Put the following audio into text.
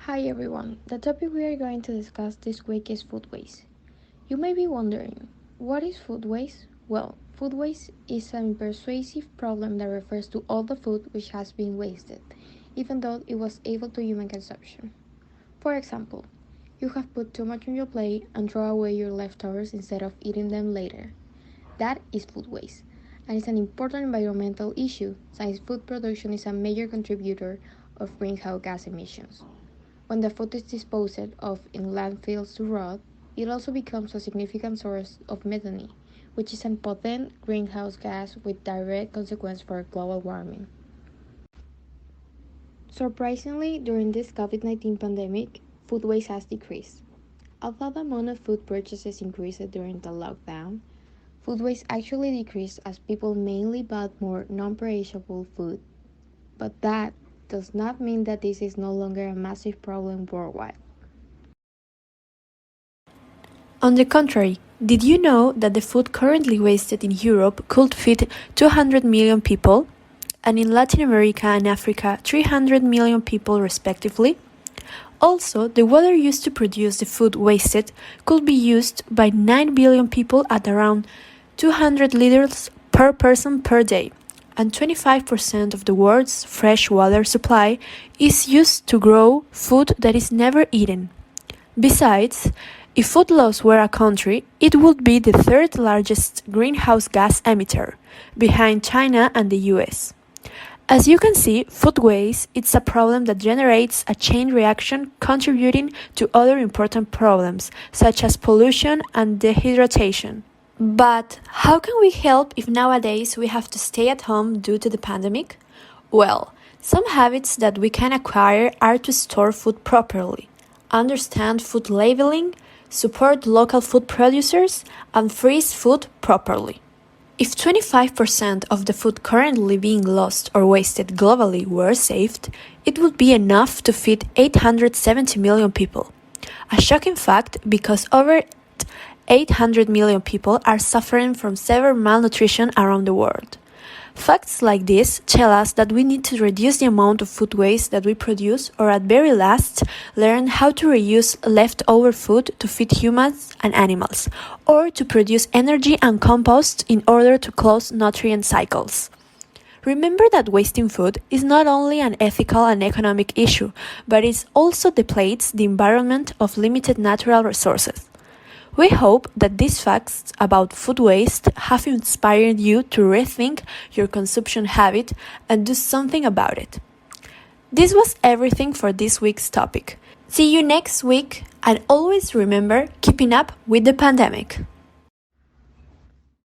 Hi everyone, the topic we are going to discuss this week is food waste. You may be wondering, what is food waste? Well, food waste is a persuasive problem that refers to all the food which has been wasted, even though it was able to human consumption. For example, you have put too much on your plate and throw away your leftovers instead of eating them later. That is food waste, and it's an important environmental issue since food production is a major contributor of greenhouse gas emissions. When the food is disposed of in landfills to rot, it also becomes a significant source of methane, which is a potent greenhouse gas with direct consequence for global warming. Surprisingly, during this COVID-19 pandemic, food waste has decreased. Although the amount of food purchases increased during the lockdown, food waste actually decreased as people mainly bought more non-perishable food. But that does not mean that this is no longer a massive problem worldwide. On the contrary, did you know that the food currently wasted in Europe could feed 200 million people, and in Latin America and Africa 300 million people respectively? Also, the water used to produce the food wasted could be used by 9 billion people at around 200 liters per person per day, and 25% of the world's fresh water supply is used to grow food that is never eaten. Besides, if food loss were a country, it would be the third largest greenhouse gas emitter, behind China and the US. As you can see, food waste is a problem that generates a chain reaction contributing to other important problems, such as pollution and dehydration. But how can we help if nowadays we have to stay at home due to the pandemic? Well, some habits that we can acquire are to store food properly, understand food labeling, support local food producers, and freeze food properly. If 25% of the food currently being lost or wasted globally were saved, it would be enough to feed 870 million people. A shocking fact because over 800 million people are suffering from severe malnutrition around the world. Facts like this tell us that we need to reduce the amount of food waste that we produce, or at very last, learn how to reuse leftover food to feed humans and animals, or to produce energy and compost in order to close nutrient cycles. Remember that wasting food is not only an ethical and economic issue, but it also depletes the environment of limited natural resources. We hope that these facts about food waste have inspired you to rethink your consumption habit and do something about it. This was everything for this week's topic. See you next week, and always remember keeping up with the pandemic.